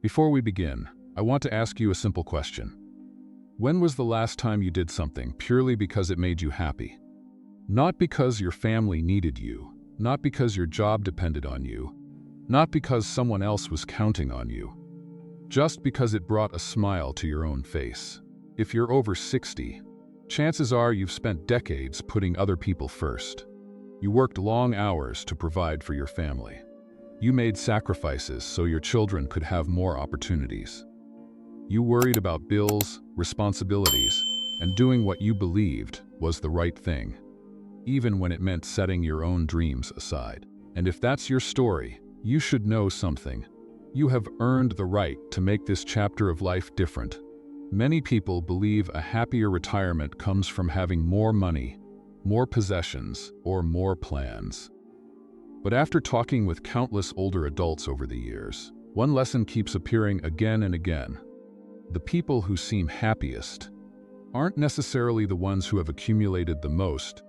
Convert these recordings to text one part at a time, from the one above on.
Before we begin, I want to ask you a simple question. When was the last time you did something purely because it made you happy? Not because your family needed you, not because your job depended on you, not because someone else was counting on you, just because it brought a smile to your own face. If you're over 60, chances are you've spent decades putting other people first. You worked long hours to provide for your family. You made sacrifices so your children could have more opportunities. You worried about bills, responsibilities, and doing what you believed was the right thing, even when it meant setting your own dreams aside. And if that's your story, you should know something. You have earned the right to make this chapter of life different. Many people believe a happier retirement comes from having more money, more possessions, or more plans. But after talking with countless older adults over the years, one lesson keeps appearing again and again. The people who seem happiest aren't necessarily the ones who have accumulated the most.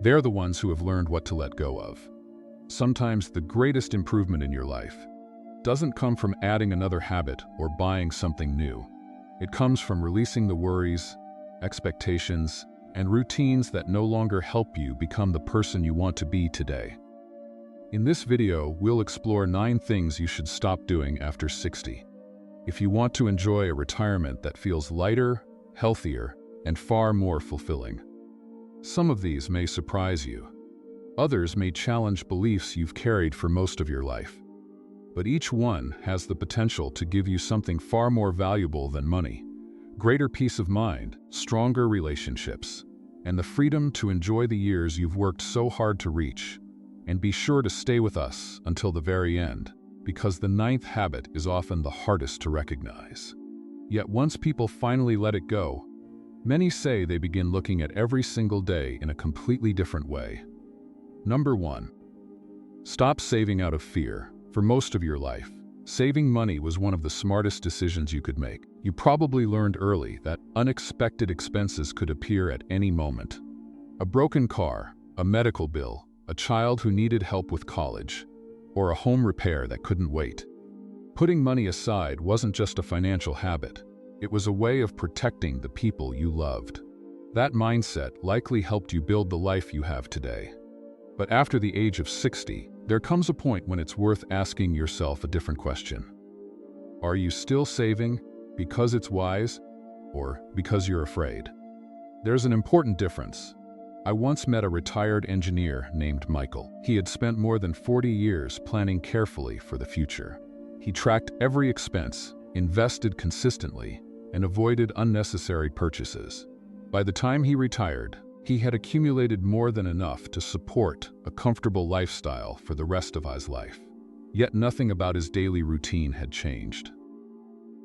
They're the ones who have learned what to let go of. Sometimes the greatest improvement in your life doesn't come from adding another habit or buying something new. It comes from releasing the worries, expectations, and routines that no longer help you become the person you want to be today. In this video, we'll explore 9 things you should stop doing after 60. If you want to enjoy a retirement that feels lighter, healthier, and far more fulfilling. Some of these may surprise you. Others may challenge beliefs you've carried for most of your life. But each one has the potential to give you something far more valuable than money: greater peace of mind, stronger relationships, and the freedom to enjoy the years you've worked so hard to reach. And be sure to stay with us until the very end, because the 9th habit is often the hardest to recognize. Yet once people finally let it go, many say they begin looking at every single day in a completely different way. Number 1. Stop saving out of fear. For most of your life, saving money was one of the smartest decisions you could make. You probably learned early that unexpected expenses could appear at any moment. A broken car, a medical bill, a child who needed help with college, or a home repair that couldn't wait. Putting money aside wasn't just a financial habit. It was a way of protecting the people you loved. That mindset likely helped you build the life you have today. But after the age of 60, there comes a point when it's worth asking yourself a different question. Are you still saving because it's wise, or because you're afraid? There's an important difference. I once met a retired engineer named Michael. He had spent more than 40 years planning carefully for the future. He tracked every expense, invested consistently, and avoided unnecessary purchases. By the time he retired, he had accumulated more than enough to support a comfortable lifestyle for the rest of his life. Yet nothing about his daily routine had changed.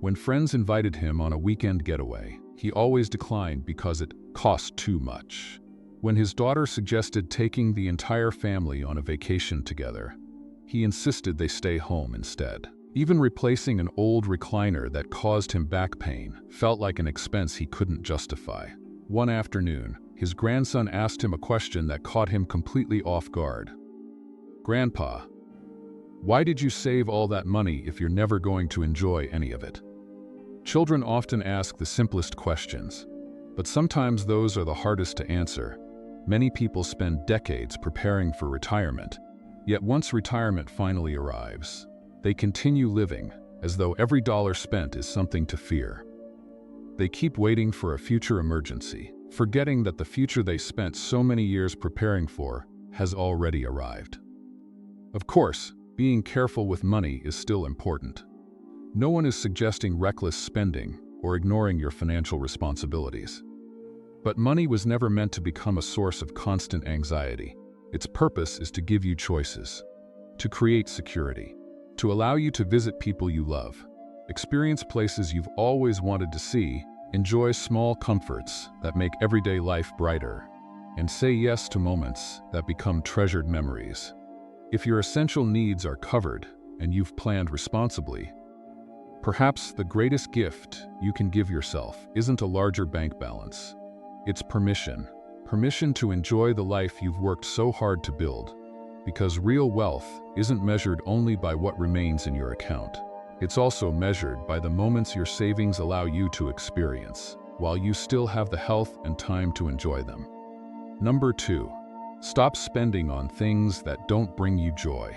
When friends invited him on a weekend getaway, he always declined because it cost too much. When his daughter suggested taking the entire family on a vacation together, he insisted they stay home instead. Even replacing an old recliner that caused him back pain felt like an expense he couldn't justify. One afternoon, his grandson asked him a question that caught him completely off guard. "Grandpa, why did you save all that money if you're never going to enjoy any of it?" Children often ask the simplest questions, but sometimes those are the hardest to answer. Many people spend decades preparing for retirement, yet once retirement finally arrives, they continue living as though every dollar spent is something to fear. They keep waiting for a future emergency, forgetting that the future they spent so many years preparing for has already arrived. Of course, being careful with money is still important. No one is suggesting reckless spending or ignoring your financial responsibilities. But money was never meant to become a source of constant anxiety. Its purpose is to give you choices, to create security, to allow you to visit people you love, experience places you've always wanted to see, enjoy small comforts that make everyday life brighter, and say yes to moments that become treasured memories. If your essential needs are covered and you've planned responsibly, perhaps the greatest gift you can give yourself isn't a larger bank balance. It's permission. Permission to enjoy the life you've worked so hard to build. Because real wealth isn't measured only by what remains in your account. It's also measured by the moments your savings allow you to experience, while you still have the health and time to enjoy them. Number 2. Stop spending on things that don't bring you joy.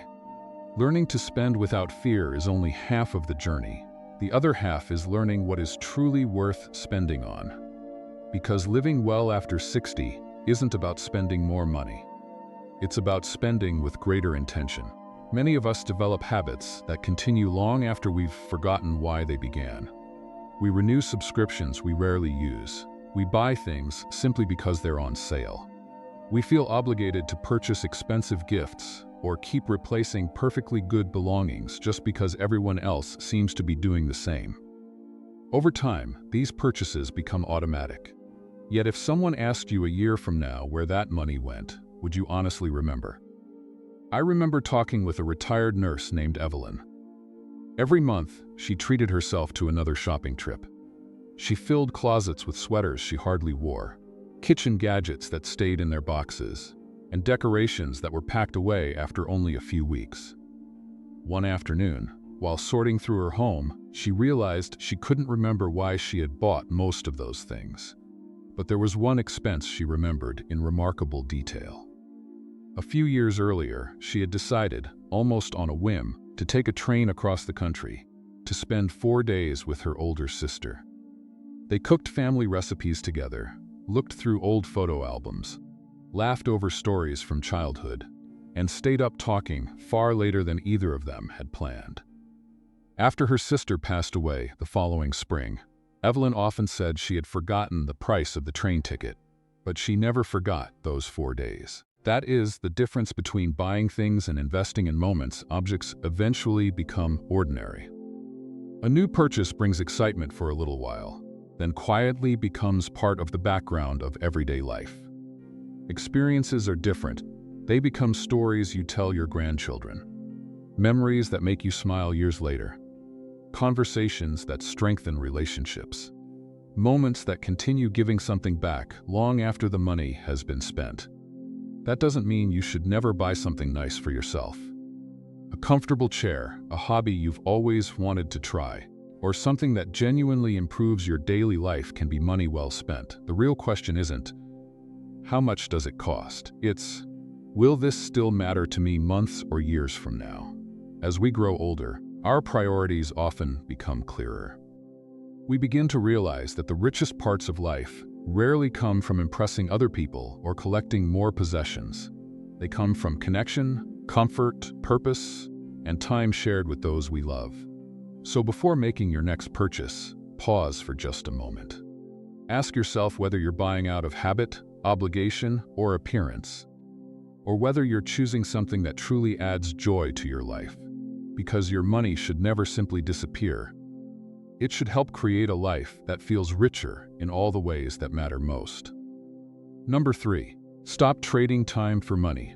Learning to spend without fear is only half of the journey. The other half is learning what is truly worth spending on. Because living well after 60 isn't about spending more money. It's about spending with greater intention. Many of us develop habits that continue long after we've forgotten why they began. We renew subscriptions we rarely use. We buy things simply because they're on sale. We feel obligated to purchase expensive gifts or keep replacing perfectly good belongings just because everyone else seems to be doing the same. Over time, these purchases become automatic. Yet if someone asked you a year from now where that money went, would you honestly remember? I remember talking with a retired nurse named Evelyn. Every month, she treated herself to another shopping trip. She filled closets with sweaters she hardly wore, kitchen gadgets that stayed in their boxes, and decorations that were packed away after only a few weeks. One afternoon, while sorting through her home, she realized she couldn't remember why she had bought most of those things. But there was one expense she remembered in remarkable detail. A few years earlier, she had decided, almost on a whim, to take a train across the country, to spend 4 days with her older sister. They cooked family recipes together, looked through old photo albums, laughed over stories from childhood, and stayed up talking far later than either of them had planned. After her sister passed away the following spring, Evelyn often said she had forgotten the price of the train ticket, but she never forgot those 4 days. That is the difference between buying things and investing in moments. Objects eventually become ordinary. A new purchase brings excitement for a little while, then quietly becomes part of the background of everyday life. Experiences are different. They become stories you tell your grandchildren, memories that make you smile years later, conversations that strengthen relationships, moments that continue giving something back long after the money has been spent. That doesn't mean you should never buy something nice for yourself. A comfortable chair, a hobby you've always wanted to try, or something that genuinely improves your daily life can be money well spent. The real question isn't, how much does it cost? It's, will this still matter to me months or years from now? As we grow older, our priorities often become clearer. We begin to realize that the richest parts of life rarely come from impressing other people or collecting more possessions. They come from connection, comfort, purpose, and time shared with those we love. So before making your next purchase, pause for just a moment. Ask yourself whether you're buying out of habit, obligation, or appearance, or whether you're choosing something that truly adds joy to your life. Because your money should never simply disappear. It should help create a life that feels richer in all the ways that matter most. Number 3. Stop trading time for money.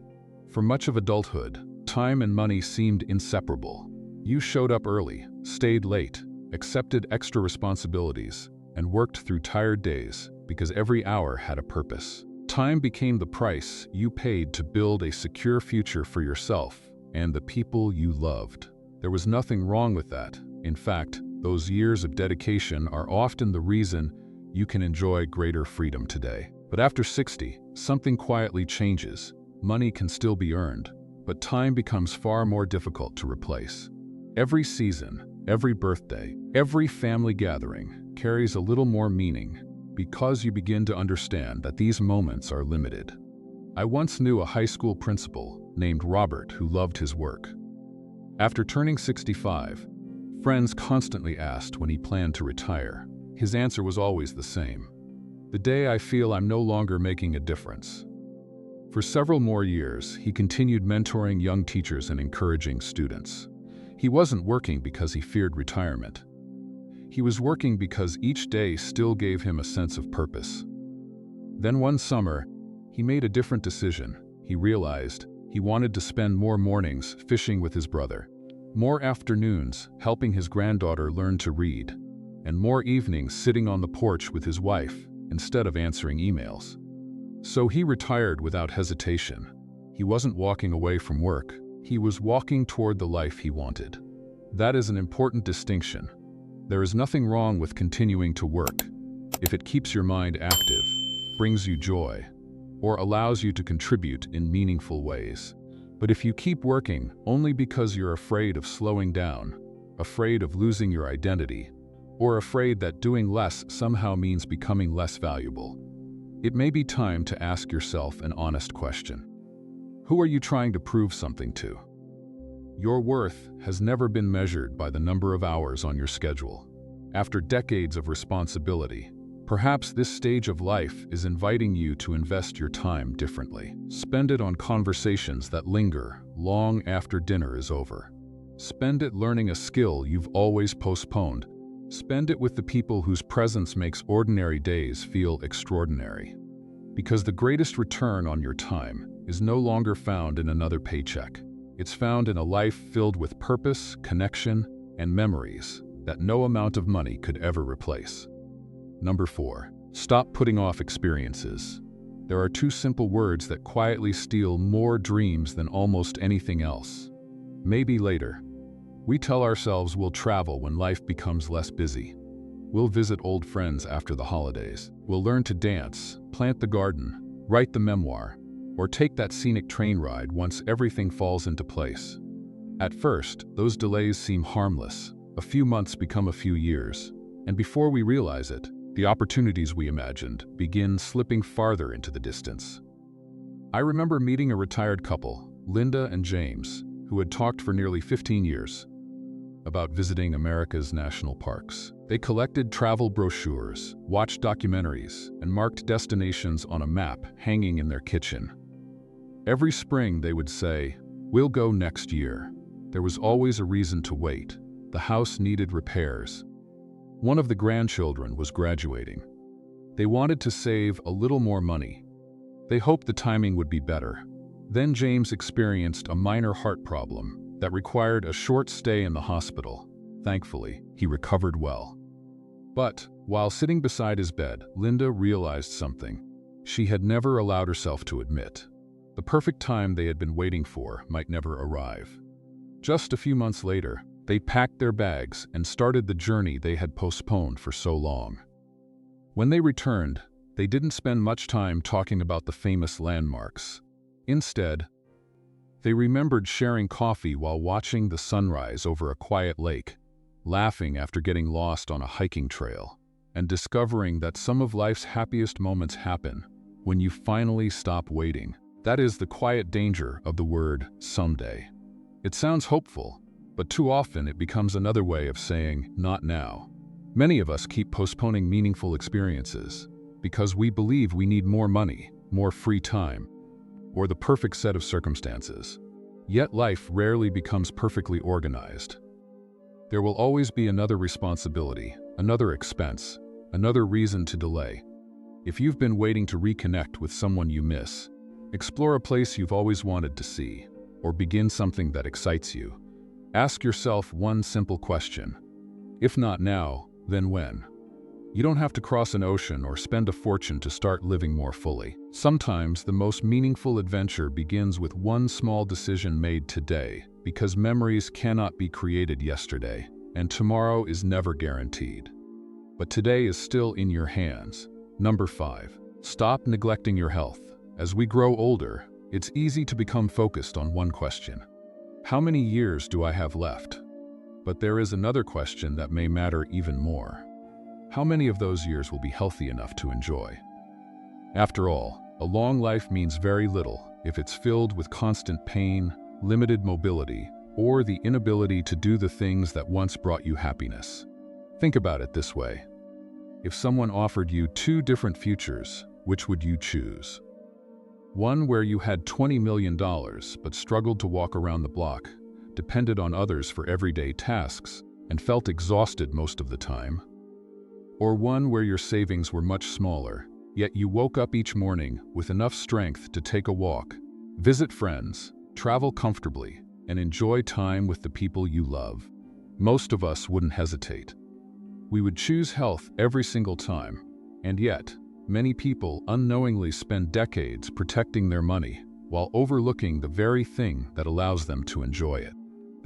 For much of adulthood, time and money seemed inseparable. You showed up early, stayed late, accepted extra responsibilities, and worked through tired days because every hour had a purpose. Time became the price you paid to build a secure future for yourself and the people you loved. There was nothing wrong with that. In fact, those years of dedication are often the reason you can enjoy greater freedom today. But after 60, something quietly changes. Money can still be earned, but time becomes far more difficult to replace. Every season, every birthday, every family gathering carries a little more meaning because you begin to understand that these moments are limited. I once knew a high school principal named Robert who loved his work. After turning 65, friends constantly asked when he planned to retire. His answer was always the same: the day I feel I'm no longer making a difference. For several more years, he continued mentoring young teachers and encouraging students. He wasn't working because he feared retirement. He was working because each day still gave him a sense of purpose. Then one summer, he made a different decision. He realized he wanted to spend more mornings fishing with his brother, more afternoons helping his granddaughter learn to read, and more evenings sitting on the porch with his wife instead of answering emails. So he retired without hesitation. He wasn't walking away from work. He was walking toward the life he wanted. That is an important distinction. There is nothing wrong with continuing to work if it keeps your mind active, brings you joy, or allows you to contribute in meaningful ways. But if you keep working only because you're afraid of slowing down, afraid of losing your identity, or afraid that doing less somehow means becoming less valuable, it may be time to ask yourself an honest question. Who are you trying to prove something to? Your worth has never been measured by the number of hours on your schedule. After decades of responsibility, perhaps this stage of life is inviting you to invest your time differently. Spend it on conversations that linger long after dinner is over. Spend it learning a skill you've always postponed. Spend it with the people whose presence makes ordinary days feel extraordinary. Because the greatest return on your time is no longer found in another paycheck. It's found in a life filled with purpose, connection, and memories that no amount of money could ever replace. Number 4. Stop putting off experiences. There are 2 simple words that quietly steal more dreams than almost anything else. Maybe later. We tell ourselves we'll travel when life becomes less busy. We'll visit old friends after the holidays. We'll learn to dance, plant the garden, write the memoir, or take that scenic train ride once everything falls into place. At first, those delays seem harmless. A few months become a few years, and before we realize it, the opportunities we imagined begin slipping farther into the distance. I remember meeting a retired couple, Linda and James, who had talked for nearly 15 years about visiting America's national parks. They collected travel brochures, watched documentaries, and marked destinations on a map hanging in their kitchen. Every spring they would say, "We'll go next year." There was always a reason to wait. The house needed repairs. One of the grandchildren was graduating. They wanted to save a little more money. They hoped the timing would be better. Then James experienced a minor heart problem that required a short stay in the hospital. Thankfully, he recovered well. But while sitting beside his bed, Linda realized something she had never allowed herself to admit. The perfect time they had been waiting for might never arrive. Just a few months later, they packed their bags and started the journey they had postponed for so long. When they returned, they didn't spend much time talking about the famous landmarks. Instead, they remembered sharing coffee while watching the sunrise over a quiet lake, laughing after getting lost on a hiking trail, and discovering that some of life's happiest moments happen when you finally stop waiting. That is the quiet danger of the word someday. It sounds hopeful, but too often it becomes another way of saying not now. Many of us keep postponing meaningful experiences because we believe we need more money, more free time, or the perfect set of circumstances. Yet life rarely becomes perfectly organized. There will always be another responsibility, another expense, another reason to delay. If you've been waiting to reconnect with someone you miss, explore a place you've always wanted to see, or begin something that excites you. Ask yourself one simple question. If not now, then when? You don't have to cross an ocean or spend a fortune to start living more fully. Sometimes the most meaningful adventure begins with one small decision made today, because memories cannot be created yesterday, and tomorrow is never guaranteed. But today is still in your hands. Number 5. Stop neglecting your health. As we grow older, it's easy to become focused on one question. How many years do I have left? But there is another question that may matter even more. How many of those years will be healthy enough to enjoy? After all, a long life means very little if it's filled with constant pain, limited mobility, or the inability to do the things that once brought you happiness. Think about it this way. If someone offered you 2 different futures, which would you choose? One where you had $20 million but struggled to walk around the block, depended on others for everyday tasks, and felt exhausted most of the time. Or one where your savings were much smaller, yet you woke up each morning with enough strength to take a walk, visit friends, travel comfortably, and enjoy time with the people you love. Most of us wouldn't hesitate. We would choose health every single time, and yet, many people unknowingly spend decades protecting their money while overlooking the very thing that allows them to enjoy it.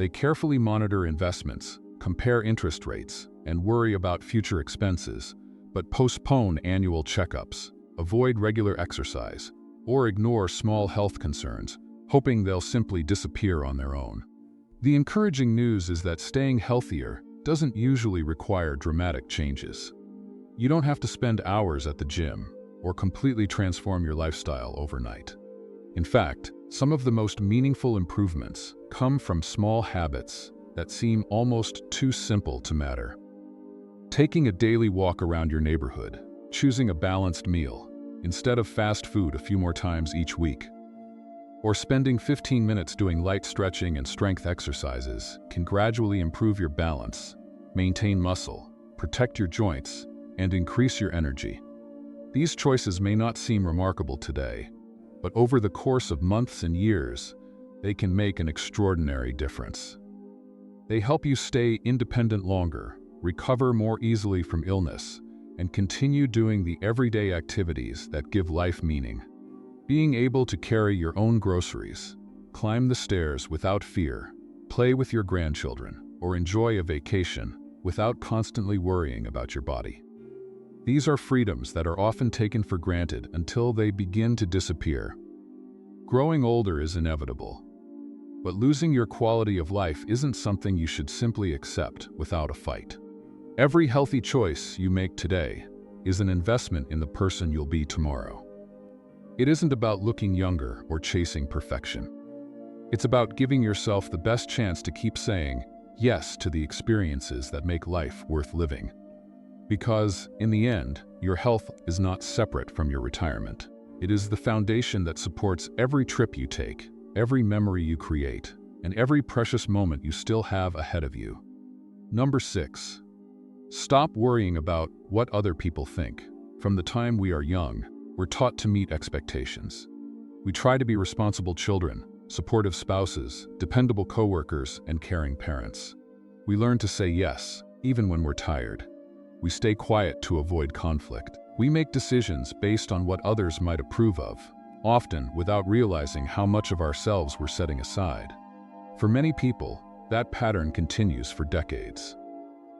They carefully monitor investments, compare interest rates, and worry about future expenses, but postpone annual checkups, avoid regular exercise, or ignore small health concerns, hoping they'll simply disappear on their own. The encouraging news is that staying healthier doesn't usually require dramatic changes. You don't have to spend hours at the gym or completely transform your lifestyle overnight. In fact, some of the most meaningful improvements come from small habits that seem almost too simple to matter. Taking a daily walk around your neighborhood, choosing a balanced meal instead of fast food a few more times each week, or spending 15 minutes doing light stretching and strength exercises can gradually improve your balance, maintain muscle, protect your joints, and increase your energy. These choices may not seem remarkable today, but over the course of months and years, they can make an extraordinary difference. They help you stay independent longer, recover more easily from illness, and continue doing the everyday activities that give life meaning. Being able to carry your own groceries, climb the stairs without fear, play with your grandchildren, or enjoy a vacation without constantly worrying about your body. These are freedoms that are often taken for granted until they begin to disappear. Growing older is inevitable, but losing your quality of life isn't something you should simply accept without a fight. Every healthy choice you make today is an investment in the person you'll be tomorrow. It isn't about looking younger or chasing perfection. It's about giving yourself the best chance to keep saying yes to the experiences that make life worth living. Because, in the end, your health is not separate from your retirement. It is the foundation that supports every trip you take, every memory you create, and every precious moment you still have ahead of you. Number 6. Stop worrying about what other people think. From the time we are young, we're taught to meet expectations. We try to be responsible children, supportive spouses, dependable coworkers, and caring parents. We learn to say yes, even when we're tired. We stay quiet to avoid conflict. We make decisions based on what others might approve of, often without realizing how much of ourselves we're setting aside. For many people, that pattern continues for decades.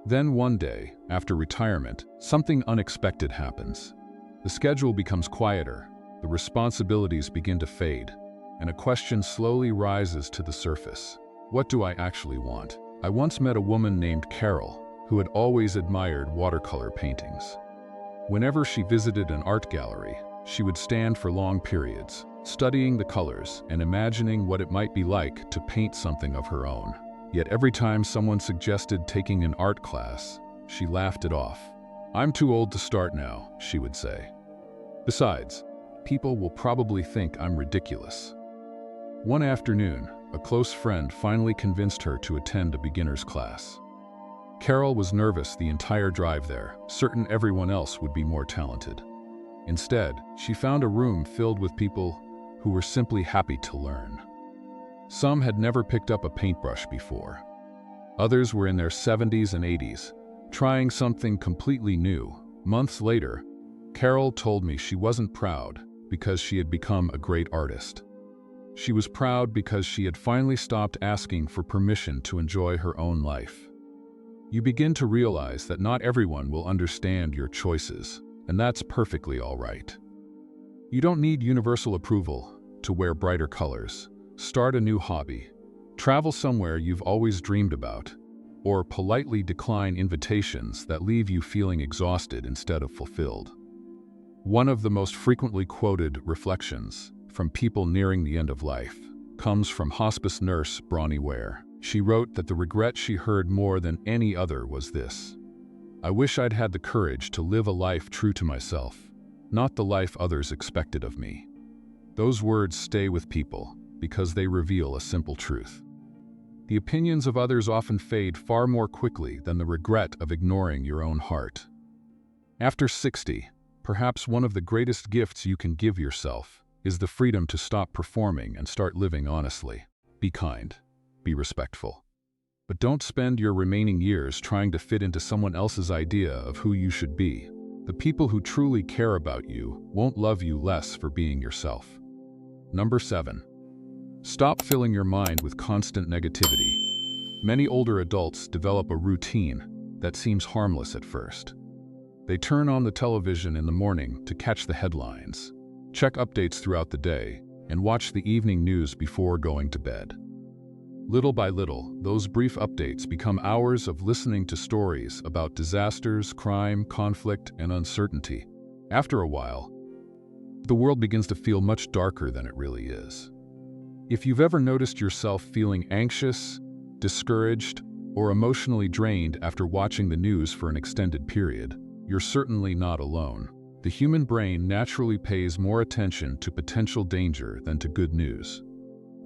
Then one day, after retirement, something unexpected happens. The schedule becomes quieter, the responsibilities begin to fade, and a question slowly rises to the surface. What do I actually want? I once met a woman named Carol, who had always admired watercolor paintings. Whenever she visited an art gallery, she would stand for long periods, studying the colors and imagining what it might be like to paint something of her own. Yet every time someone suggested taking an art class, she laughed it off. "I'm too old to start now," she would say. "Besides, people will probably think I'm ridiculous." One afternoon, a close friend finally convinced her to attend a beginner's class. Carol was nervous the entire drive there, certain everyone else would be more talented. Instead, she found a room filled with people who were simply happy to learn. Some had never picked up a paintbrush before. Others were in their 70s and 80s, trying something completely new. Months later, Carol told me she wasn't proud because she had become a great artist. She was proud because she had finally stopped asking for permission to enjoy her own life. You begin to realize that not everyone will understand your choices, and that's perfectly all right. You don't need universal approval to wear brighter colors, start a new hobby, travel somewhere you've always dreamed about, or politely decline invitations that leave you feeling exhausted instead of fulfilled. One of the most frequently quoted reflections from people nearing the end of life comes from hospice nurse Bronnie Ware. She wrote that the regret she heard more than any other was this: "I wish I'd had the courage to live a life true to myself, not the life others expected of me." Those words stay with people because they reveal a simple truth. The opinions of others often fade far more quickly than the regret of ignoring your own heart. After 60, perhaps one of the greatest gifts you can give yourself is the freedom to stop performing and start living honestly. Be kind, be respectful, but don't spend your remaining years trying to fit into someone else's idea of who you should be. The people who truly care about you won't love you less for being yourself. Number 7. Stop filling your mind with constant negativity. Many older adults develop a routine that seems harmless at first. They turn on the television in the morning to catch the headlines, check updates throughout the day, and watch the evening news before going to bed. Little by little, those brief updates become hours of listening to stories about disasters, crime, conflict, and uncertainty. After a while, the world begins to feel much darker than it really is. If you've ever noticed yourself feeling anxious, discouraged, or emotionally drained after watching the news for an extended period, you're certainly not alone. The human brain naturally pays more attention to potential danger than to good news.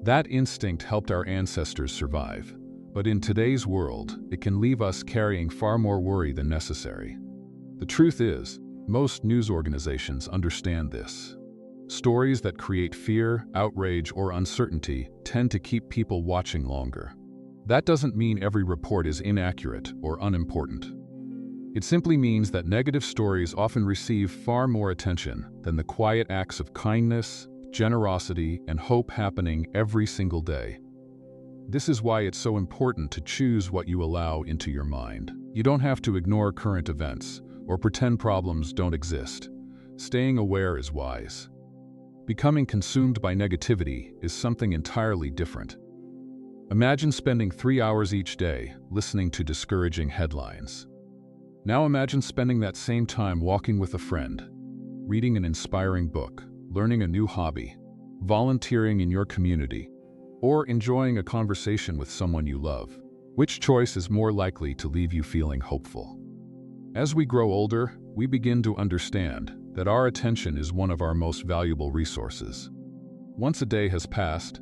That instinct helped our ancestors survive, but in today's world, it can leave us carrying far more worry than necessary. The truth is, most news organizations understand this. Stories that create fear, outrage, or uncertainty tend to keep people watching longer. That doesn't mean every report is inaccurate or unimportant. It simply means that negative stories often receive far more attention than the quiet acts of kindness, generosity, and hope happening every single day. This is why it's so important to choose what you allow into your mind. You don't have to ignore current events or pretend problems don't exist. Staying aware is wise. Becoming consumed by negativity is something entirely different. Imagine spending 3 hours each day listening to discouraging headlines. Now imagine spending that same time walking with a friend, reading an inspiring book, learning a new hobby, volunteering in your community, or enjoying a conversation with someone you love. Which choice is more likely to leave you feeling hopeful? As we grow older, we begin to understand that our attention is one of our most valuable resources. Once a day has passed,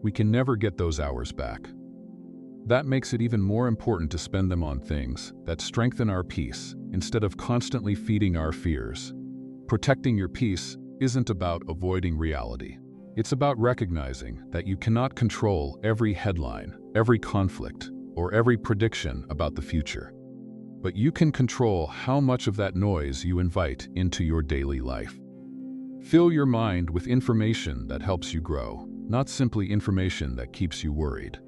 we can never get those hours back. That makes it even more important to spend them on things that strengthen our peace instead of constantly feeding our fears. Protecting your peace isn't about avoiding reality. It's about recognizing that you cannot control every headline, every conflict, or every prediction about the future. But you can control how much of that noise you invite into your daily life. Fill your mind with information that helps you grow, not simply information that keeps you worried.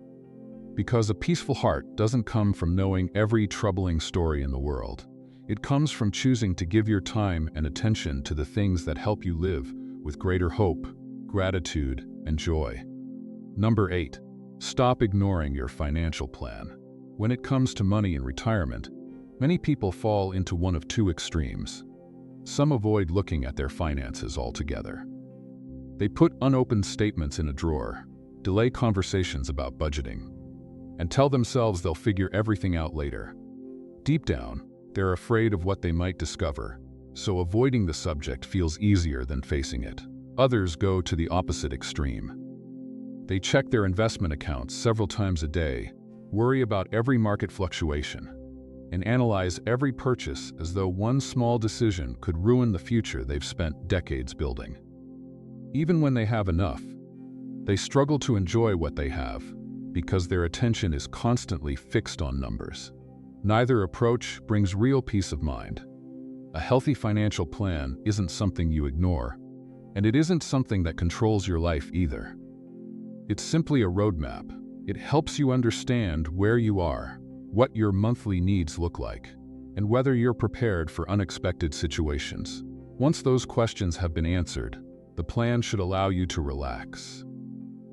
Because a peaceful heart doesn't come from knowing every troubling story in the world. It comes from choosing to give your time and attention to the things that help you live with greater hope, gratitude, and joy. Number 8. Stop ignoring your financial plan. When it comes to money and retirement, many people fall into one of two extremes. Some avoid looking at their finances altogether. They put unopened statements in a drawer, delay conversations about budgeting, and tell themselves they'll figure everything out later. Deep down, they're afraid of what they might discover, so avoiding the subject feels easier than facing it. Others go to the opposite extreme. They check their investment accounts several times a day, worry about every market fluctuation, and analyze every purchase as though one small decision could ruin the future they've spent decades building. Even when they have enough, they struggle to enjoy what they have because their attention is constantly fixed on numbers. Neither approach brings real peace of mind. A healthy financial plan isn't something you ignore, and it isn't something that controls your life either. It's simply a roadmap. It helps you understand where you are, what your monthly needs look like, and whether you're prepared for unexpected situations. Once those questions have been answered, the plan should allow you to relax,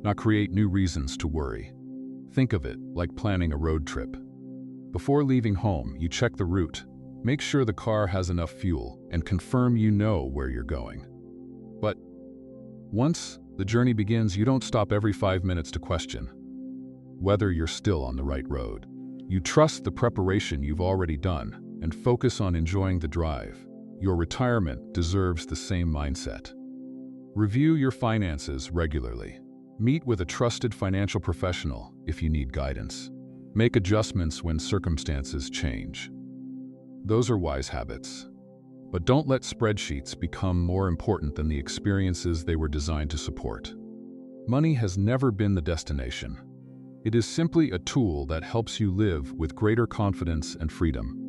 not create new reasons to worry. Think of it like planning a road trip. Before leaving home, you check the route, make sure the car has enough fuel, and confirm you know where you're going. But once the journey begins, you don't stop every 5 minutes to question whether you're still on the right road. You trust the preparation you've already done and focus on enjoying the drive. Your retirement deserves the same mindset. Review your finances regularly. Meet with a trusted financial professional if you need guidance. Make adjustments when circumstances change. Those are wise habits. But don't let spreadsheets become more important than the experiences they were designed to support. Money has never been the destination. It is simply a tool that helps you live with greater confidence and freedom.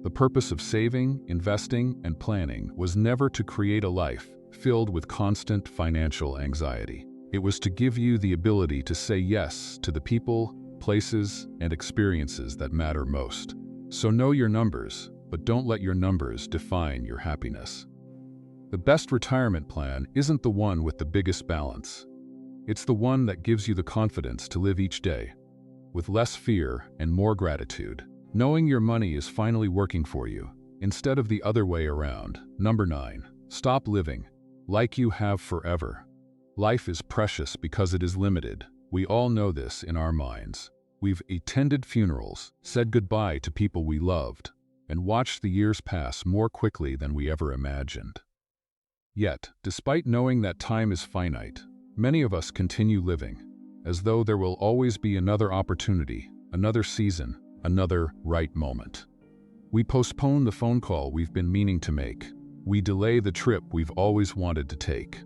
The purpose of saving, investing, and planning was never to create a life filled with constant financial anxiety. It was to give you the ability to say yes to the people, places, and experiences that matter most. So know your numbers, but don't let your numbers define your happiness. The best retirement plan isn't the one with the biggest balance. It's the one that gives you the confidence to live each day with less fear and more gratitude, knowing your money is finally working for you instead of the other way around. Number 9. Stop living like you have forever. Life is precious because it is limited. We all know this in our minds. We've attended funerals, said goodbye to people we loved, and watched the years pass more quickly than we ever imagined. Yet, despite knowing that time is finite, many of us continue living, as though there will always be another opportunity, another season, another right moment. We postpone the phone call we've been meaning to make. We delay the trip we've always wanted to take.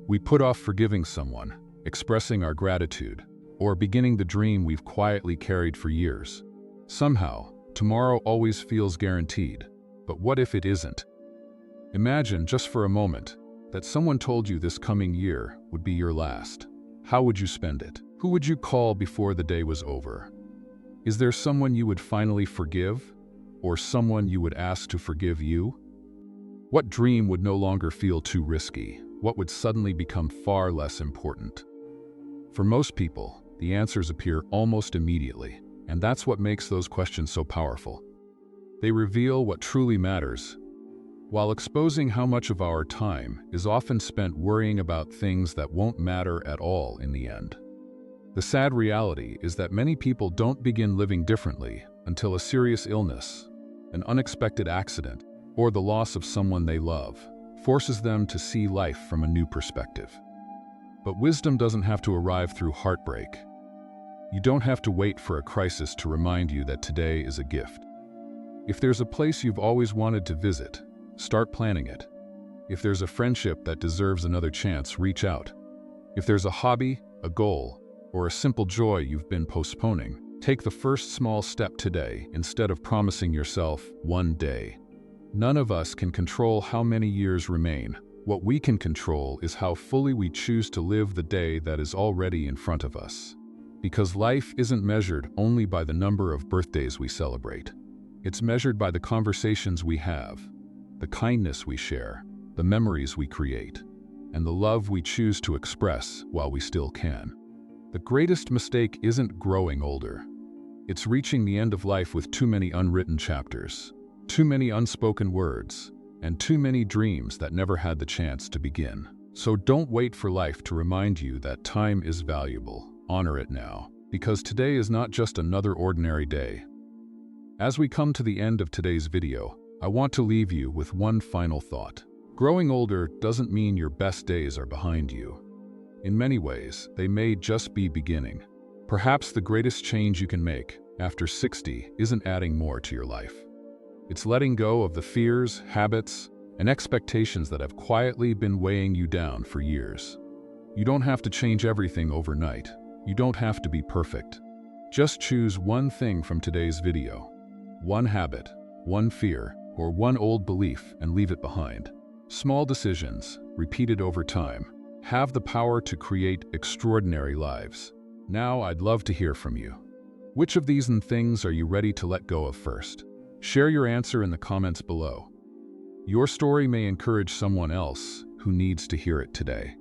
We put off forgiving someone, expressing our gratitude, or beginning the dream we've quietly carried for years. Somehow, tomorrow always feels guaranteed, but what if it isn't? Imagine, just for a moment, that someone told you this coming year would be your last. How would you spend it? Who would you call before the day was over? Is there someone you would finally forgive? Or someone you would ask to forgive you? What dream would no longer feel too risky? What would suddenly become far less important? For most people, the answers appear almost immediately, and that's what makes those questions so powerful. They reveal what truly matters, while exposing how much of our time is often spent worrying about things that won't matter at all in the end. The sad reality is that many people don't begin living differently until a serious illness, an unexpected accident, or the loss of someone they love forces them to see life from a new perspective. But wisdom doesn't have to arrive through heartbreak. You don't have to wait for a crisis to remind you that today is a gift. If there's a place you've always wanted to visit, start planning it. If there's a friendship that deserves another chance, reach out. If there's a hobby, a goal, or a simple joy you've been postponing, take the first small step today instead of promising yourself one day. None of us can control how many years remain. What we can control is how fully we choose to live the day that is already in front of us. Because life isn't measured only by the number of birthdays we celebrate. It's measured by the conversations we have, the kindness we share, the memories we create, and the love we choose to express while we still can. The greatest mistake isn't growing older. It's reaching the end of life with too many unwritten chapters, too many unspoken words, and too many dreams that never had the chance to begin. So don't wait for life to remind you that time is valuable. Honor it now, because today is not just another ordinary day. As we come to the end of today's video, I want to leave you with one final thought. Growing older doesn't mean your best days are behind you. In many ways, they may just be beginning. Perhaps the greatest change you can make after 60 isn't adding more to your life. It's letting go of the fears, habits, and expectations that have quietly been weighing you down for years. You don't have to change everything overnight. You don't have to be perfect. Just choose one thing from today's video. One habit, one fear, or one old belief, and leave it behind. Small decisions, repeated over time, have the power to create extraordinary lives. Now I'd love to hear from you. Which of these things are you ready to let go of first? Share your answer in the comments below. Your story may encourage someone else who needs to hear it today.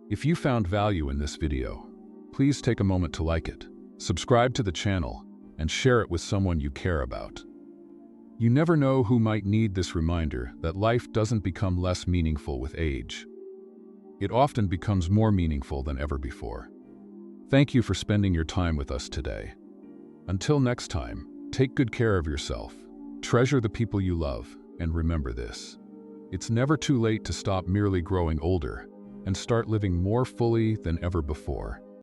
If you found value in this video, please take a moment to like it, subscribe to the channel, and share it with someone you care about. You never know who might need this reminder that life doesn't become less meaningful with age. It often becomes more meaningful than ever before. Thank you for spending your time with us today. Until next time, take good care of yourself, treasure the people you love, and remember this: it's never too late to stop merely growing older and start living more fully than ever before.